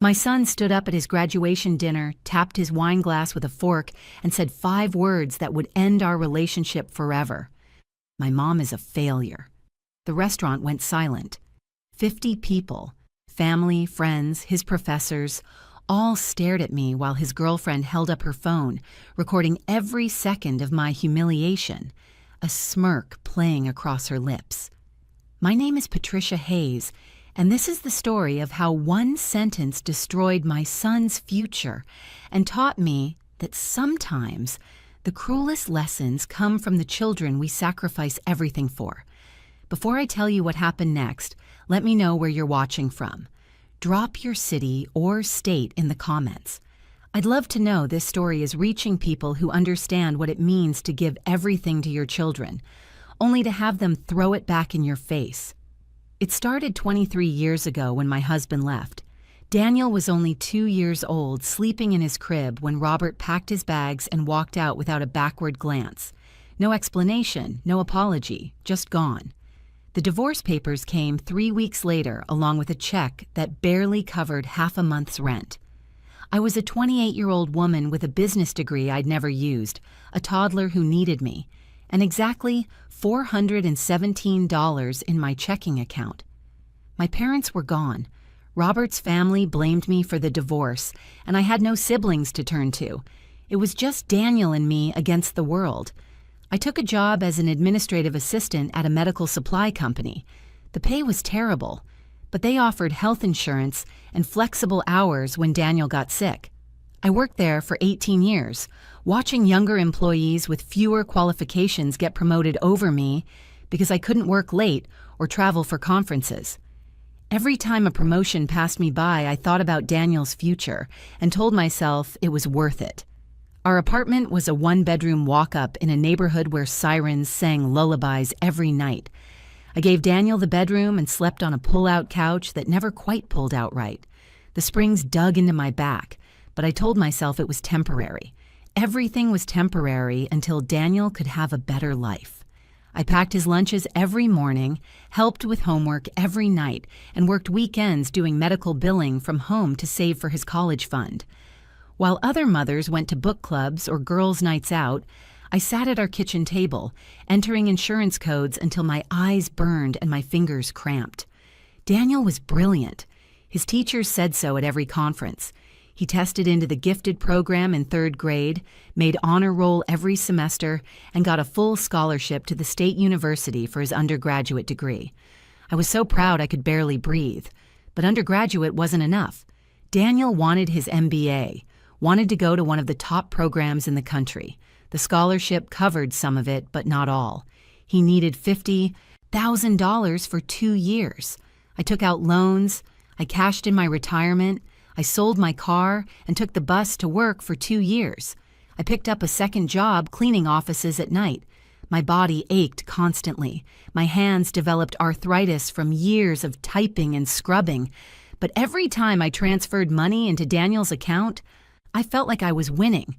My son stood up at his graduation dinner, tapped his wine glass with a fork, and said 5 words that would end our relationship forever. My mom is a failure. The restaurant went silent. 50 people, family, friends, his professors, all stared at me while his girlfriend held up her phone, recording every second of my humiliation, a smirk playing across her lips. My name is Patricia Hayes, and this is the story of how one sentence destroyed my son's future and taught me that sometimes the cruelest lessons come from the children we sacrifice everything for. Before I tell you what happened next, let me know where you're watching from. Drop your city or state in the comments. I'd love to know this story is reaching people who understand what it means to give everything to your children, only to have them throw it back in your face. It started 23 years ago when my husband left. Daniel was only 2 years old, sleeping in his crib when Robert packed his bags and walked out without a backward glance. No explanation, no apology, just gone. The divorce papers came 3 weeks later along with a check that barely covered half a month's rent. I was a 28-year-old woman with a business degree I'd never used, a toddler who needed me, and exactly $417 in my checking account. My parents were gone. Robert's family blamed me for the divorce, and I had no siblings to turn to. It was just Daniel and me against the world. I took a job as an administrative assistant at a medical supply company. The pay was terrible, but they offered health insurance and flexible hours when Daniel got sick. I worked there for 18 years, watching younger employees with fewer qualifications get promoted over me because I couldn't work late or travel for conferences. Every time a promotion passed me by, I thought about Daniel's future and told myself it was worth it. Our apartment was a 1-bedroom walk-up in a neighborhood where sirens sang lullabies every night. I gave Daniel the bedroom and slept on a pull-out couch that never quite pulled out right. The springs dug into my back, but I told myself it was temporary. Everything was temporary until Daniel could have a better life. I packed his lunches every morning, helped with homework every night, and worked weekends doing medical billing from home to save for his college fund. While other mothers went to book clubs or girls' nights out, I sat at our kitchen table, entering insurance codes until my eyes burned and my fingers cramped. Daniel was brilliant. His teachers said so at every conference. He tested into the gifted program in 3rd grade, made honor roll every semester, and got a full scholarship to the state university for his undergraduate degree. I was so proud I could barely breathe. But undergraduate wasn't enough. Daniel wanted his MBA, wanted to go to one of the top programs in the country. The scholarship covered some of it, but not all. He needed $50,000 for 2 years. I took out loans, I cashed in my retirement, I sold my car and took the bus to work for 2 years. I picked up a second job cleaning offices at night. My body ached constantly. My hands developed arthritis from years of typing and scrubbing. But every time I transferred money into Daniel's account, I felt like I was winning.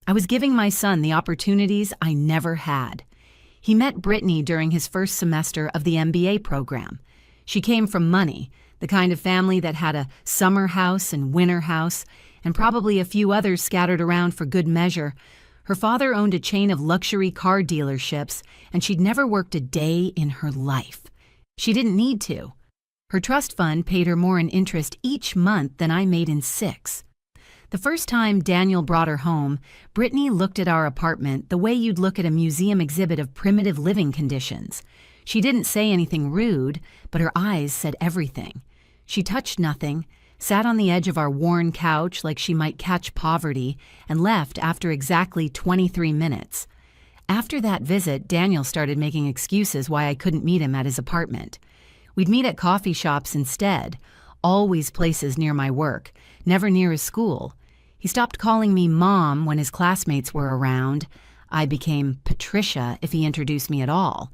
I was giving my son the opportunities I never had. He met Brittany during his first semester of the MBA program. She came from money, the kind of family that had a summer house and winter house, and probably a few others scattered around for good measure. Her father owned a chain of luxury car dealerships, and she'd never worked a day in her life. She didn't need to. Her trust fund paid her more in interest each month than I made in 6. The first time Daniel brought her home, Brittany looked at our apartment the way you'd look at a museum exhibit of primitive living conditions. She didn't say anything rude, but her eyes said everything. She touched nothing, sat on the edge of our worn couch like she might catch poverty, and left after exactly 23 minutes. After that visit, Daniel started making excuses why I couldn't meet him at his apartment. We'd meet at coffee shops instead, always places near my work, never near his school. He stopped calling me Mom when his classmates were around. I became Patricia if he introduced me at all.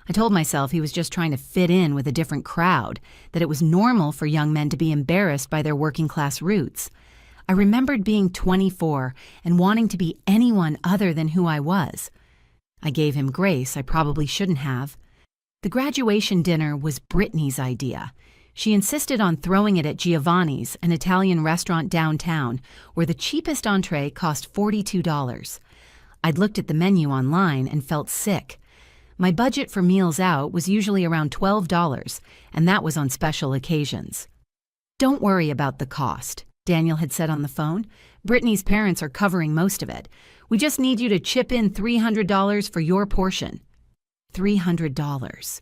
I told myself he was just trying to fit in with a different crowd, that it was normal for young men to be embarrassed by their working-class roots. I remembered being 24 and wanting to be anyone other than who I was. I gave him grace I probably shouldn't have. The graduation dinner was Brittany's idea. She insisted on throwing it at Giovanni's, an Italian restaurant downtown, where the cheapest entree cost $42. I'd looked at the menu online and felt sick. My budget for meals out was usually around $12, and that was on special occasions. "Don't worry about the cost," Daniel had said on the phone. "Brittany's parents are covering most of it. We just need you to chip in $300 for your portion." $300.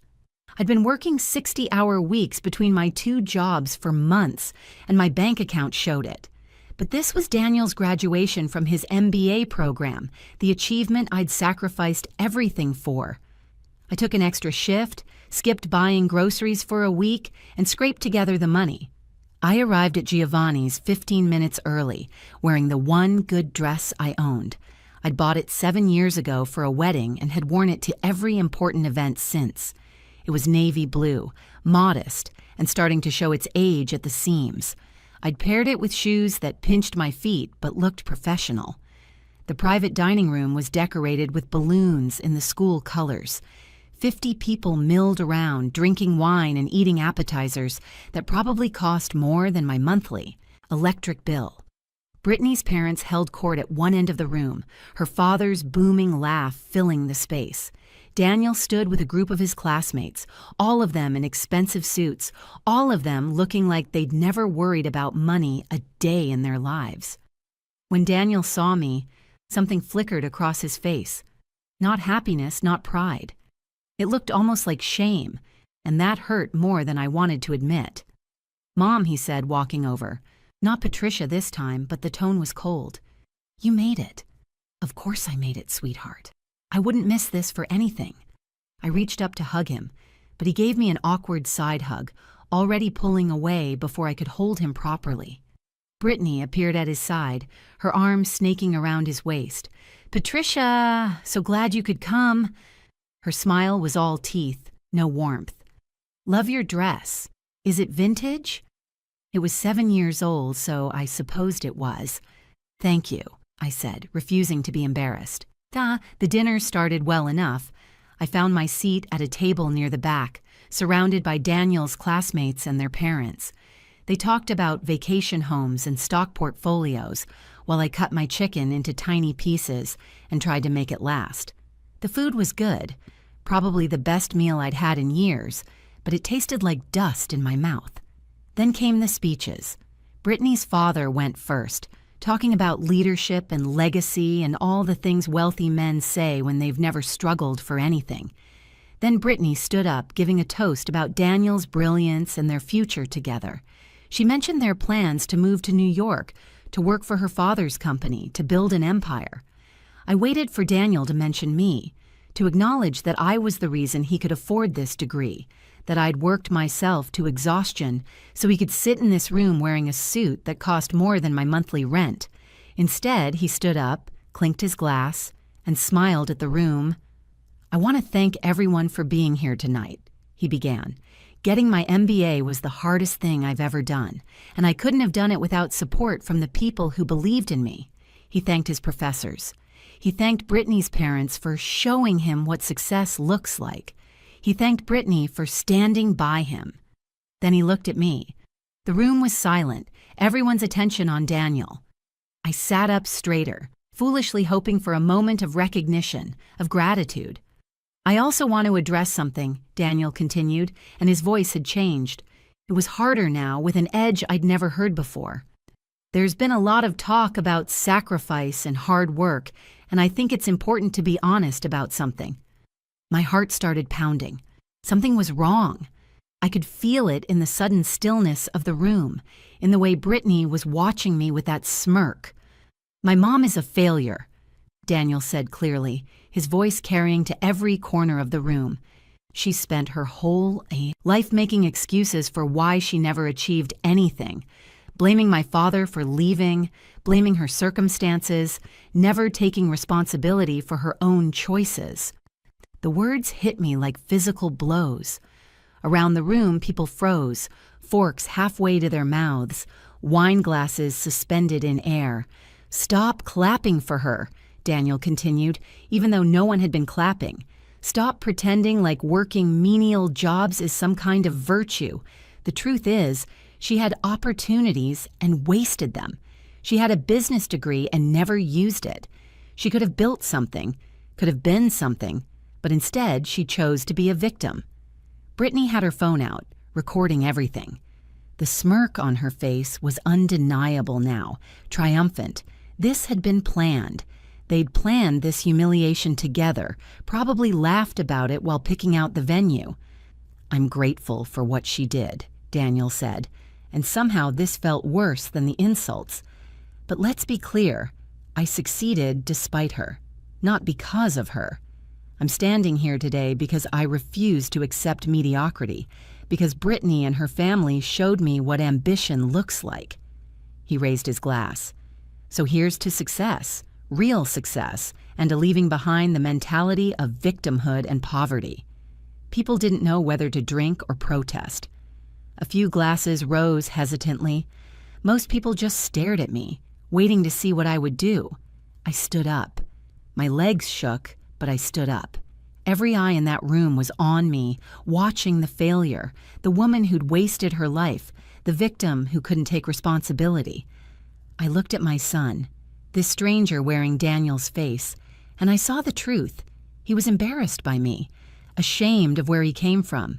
I'd been working 60-hour weeks between my 2 jobs for months, and my bank account showed it. But this was Daniel's graduation from his MBA program, the achievement I'd sacrificed everything for. I took an extra shift, skipped buying groceries for a week, and scraped together the money. I arrived at Giovanni's 15 minutes early, wearing the one good dress I owned. I'd bought it 7 years ago for a wedding and had worn it to every important event since. It was navy blue, modest, and starting to show its age at the seams. I'd paired it with shoes that pinched my feet but looked professional. The private dining room was decorated with balloons in the school colors. 50 people milled around, drinking wine and eating appetizers that probably cost more than my monthly electric bill. Brittany's parents held court at one end of the room, her father's booming laugh filling the space. Daniel stood with a group of his classmates, all of them in expensive suits, all of them looking like they'd never worried about money a day in their lives. When Daniel saw me, something flickered across his face. Not happiness, not pride. It looked almost like shame, and that hurt more than I wanted to admit. "Mom," he said, walking over. Not Patricia this time, but the tone was cold. "You made it." "Of course I made it, sweetheart. I wouldn't miss this for anything." I reached up to hug him, but he gave me an awkward side hug, already pulling away before I could hold him properly. Brittany appeared at his side, her arms snaking around his waist. "Patricia, so glad you could come." Her smile was all teeth, no warmth. "Love your dress. Is it vintage?" It was 7 years old, so I supposed it was. "Thank you," I said, refusing to be embarrassed. The dinner started well enough. I found my seat at a table near the back, surrounded by Daniel's classmates and their parents. They talked about vacation homes and stock portfolios, while I cut my chicken into tiny pieces and tried to make it last. The food was good, probably the best meal I'd had in years, but it tasted like dust in my mouth. Then came the speeches. Brittany's father went first, talking about leadership and legacy and all the things wealthy men say when they've never struggled for anything. Then Brittany stood up, giving a toast about Daniel's brilliance and their future together. She mentioned their plans to move to New York, to work for her father's company, to build an empire. I waited for Daniel to mention me, to acknowledge that I was the reason he could afford this degree, that I'd worked myself to exhaustion so he could sit in this room wearing a suit that cost more than my monthly rent. Instead, he stood up, clinked his glass, and smiled at the room. "I want to thank everyone for being here tonight," he began. "Getting my MBA was the hardest thing I've ever done, and I couldn't have done it without support from the people who believed in me." He thanked his professors. He thanked Brittany's parents for showing him what success looks like. He thanked Brittany for standing by him. Then he looked at me. The room was silent, everyone's attention on Daniel. I sat up straighter, foolishly hoping for a moment of recognition, of gratitude. "I also want to address something," Daniel continued, and his voice had changed. It was harder now, with an edge I'd never heard before. "There's been a lot of talk about sacrifice and hard work, and I think it's important to be honest about something." My heart started pounding. Something was wrong. I could feel it in the sudden stillness of the room, in the way Brittany was watching me with that smirk. "My mom is a failure," Daniel said clearly, his voice carrying to every corner of the room. "She spent her whole life making excuses for why she never achieved anything, blaming my father for leaving, blaming her circumstances, never taking responsibility for her own choices." The words hit me like physical blows. Around the room, people froze, forks halfway to their mouths, wine glasses suspended in air. "Stop clapping for her," Daniel continued, even though no one had been clapping. "Stop pretending like working menial jobs is some kind of virtue. The truth is, she had opportunities and wasted them. She had a business degree and never used it. She could have built something, could have been something, but instead she chose to be a victim. Brittany had her phone out, recording everything. The smirk on her face was undeniable now, triumphant. This had been planned. They'd planned this humiliation together, probably laughed about it while picking out the venue. "I'm grateful for what she did," Daniel said, and somehow this felt worse than the insults. But let's be clear, I succeeded despite her, not because of her. I'm standing here today because I refuse to accept mediocrity, because Brittany and her family showed me what ambition looks like. He raised his glass. So here's to success, real success, and to leaving behind the mentality of victimhood and poverty. People didn't know whether to drink or protest. A few glasses rose hesitantly. Most people just stared at me, waiting to see what I would do. I stood up. My legs shook, but I stood up. Every eye in that room was on me, watching the failure, the woman who'd wasted her life, the victim who couldn't take responsibility. I looked at my son, this stranger wearing Daniel's face, and I saw the truth. He was embarrassed by me, ashamed of where he came from.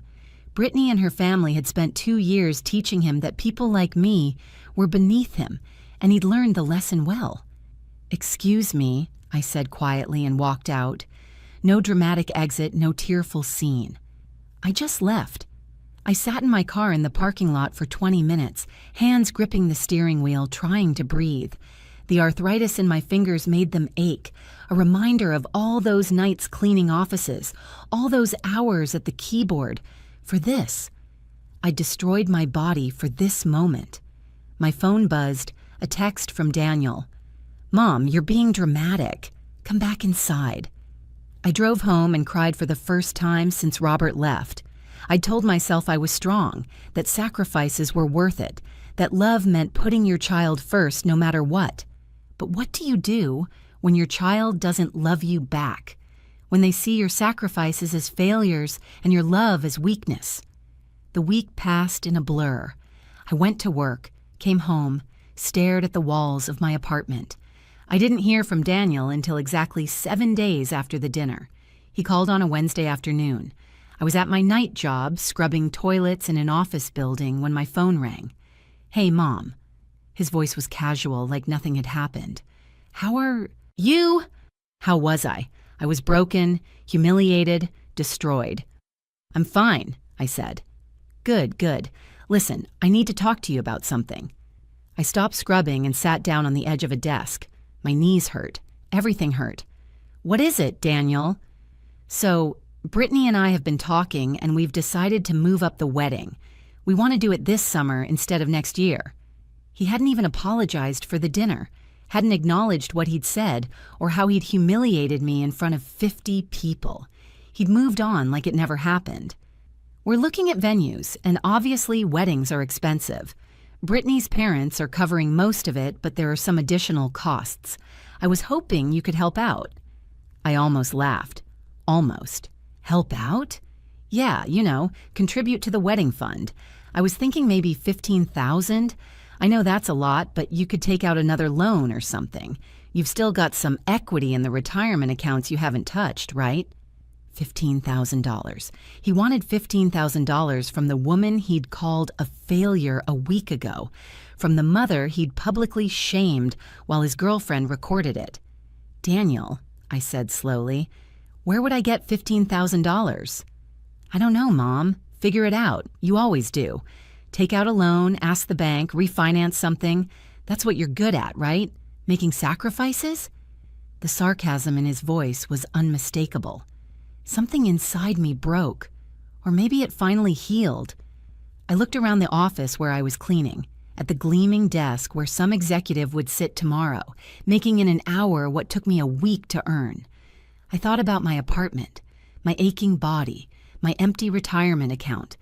Brittany and her family had spent 2 years teaching him that people like me were beneath him, and he'd learned the lesson well. "Excuse me," I said quietly and walked out. No dramatic exit, no tearful scene. I just left. I sat in my car in the parking lot for 20 minutes, hands gripping the steering wheel, trying to breathe. The arthritis in my fingers made them ache, a reminder of all those nights cleaning offices, all those hours at the keyboard, for this. I destroyed my body for this moment. My phone buzzed, a text from Daniel. "Mom, you're being dramatic. Come back inside." I drove home and cried for the first time since Robert left. I told myself I was strong, that sacrifices were worth it, that love meant putting your child first no matter what. But what do you do when your child doesn't love you back? When they see your sacrifices as failures and your love as weakness? The week passed in a blur. I went to work, came home, stared at the walls of my apartment. I didn't hear from Daniel until exactly 7 days after the dinner. He called on a Wednesday afternoon. I was at my night job, scrubbing toilets in an office building, when my phone rang. "Hey, Mom." His voice was casual, like nothing had happened. "How are you?" How was I? I was broken, humiliated, destroyed. "I'm fine," I said. Good, good. Listen, I need to talk to you about something." I stopped scrubbing and sat down on the edge of a desk. My knees hurt. Everything hurt. "What is it, Daniel?" "So, Brittany and I have been talking, and we've decided to move up the wedding. We want to do it this summer instead of next year." He hadn't even apologized for the dinner, hadn't acknowledged what he'd said or how he'd humiliated me in front of 50 people. He'd moved on like it never happened. "We're looking at venues, and obviously weddings are expensive. Brittany's parents are covering most of it, but there are some additional costs. I was hoping you could help out." I almost laughed. Almost. Help out? Yeah, contribute to the wedding fund. I was thinking maybe $15,000. I know that's a lot, but you could take out another loan or something. You've still got some equity in the retirement accounts you haven't touched, right? $15,000. He wanted $15,000 from the woman he'd called a failure a week ago, from the mother he'd publicly shamed while his girlfriend recorded it. "Daniel," I said slowly, "where would I get $15,000? "I don't know, Mom. Figure it out. You always do. Take out a loan, ask the bank, refinance something. That's what you're good at, right? Making sacrifices?" The sarcasm in his voice was unmistakable. Something inside me broke, or maybe it finally healed. I looked around the office where I was cleaning, at the gleaming desk where some executive would sit tomorrow, making in an hour what took me a week to earn. I thought about my apartment, my aching body, my empty retirement account.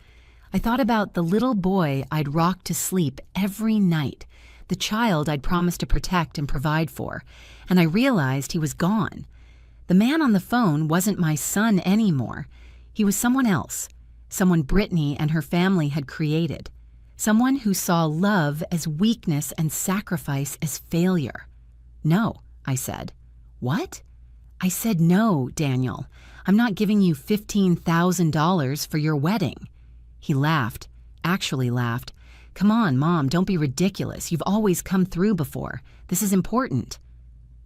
I thought about the little boy I'd rocked to sleep every night, the child I'd promised to protect and provide for, and I realized he was gone. The man on the phone wasn't my son anymore. He was someone else, someone Brittany and her family had created, someone who saw love as weakness and sacrifice as failure. No, I said. What? I said no, Daniel. I'm not giving you $15,000 for your wedding. He laughed, actually laughed. Come on, Mom, don't be ridiculous. You've always come through before. This is important.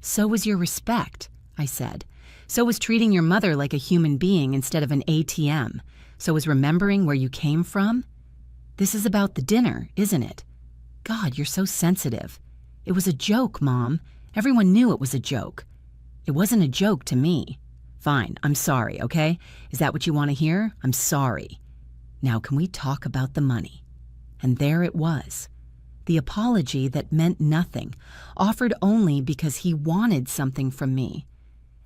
So was your respect, I said. So was treating your mother like a human being instead of an ATM. So was remembering where you came from. This is about the dinner, isn't it? God, you're so sensitive. It was a joke, Mom. Everyone knew it was a joke. It wasn't a joke to me. Fine, I'm sorry, okay? Is that what you want to hear? I'm sorry. Now can we talk about the money? And there it was. The apology that meant nothing, offered only because he wanted something from me.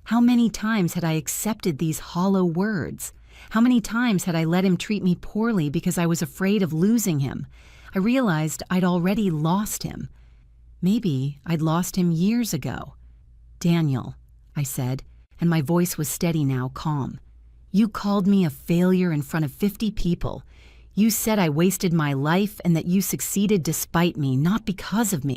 How many times had I accepted these hollow words? How many times had I let him treat me poorly because I was afraid of losing him? I realized I'd already lost him. Maybe I'd lost him years ago. Daniel, I said, and my voice was steady now, calm. You called me a failure in front of 50 people. You said I wasted my life and that you succeeded despite me, not because of me.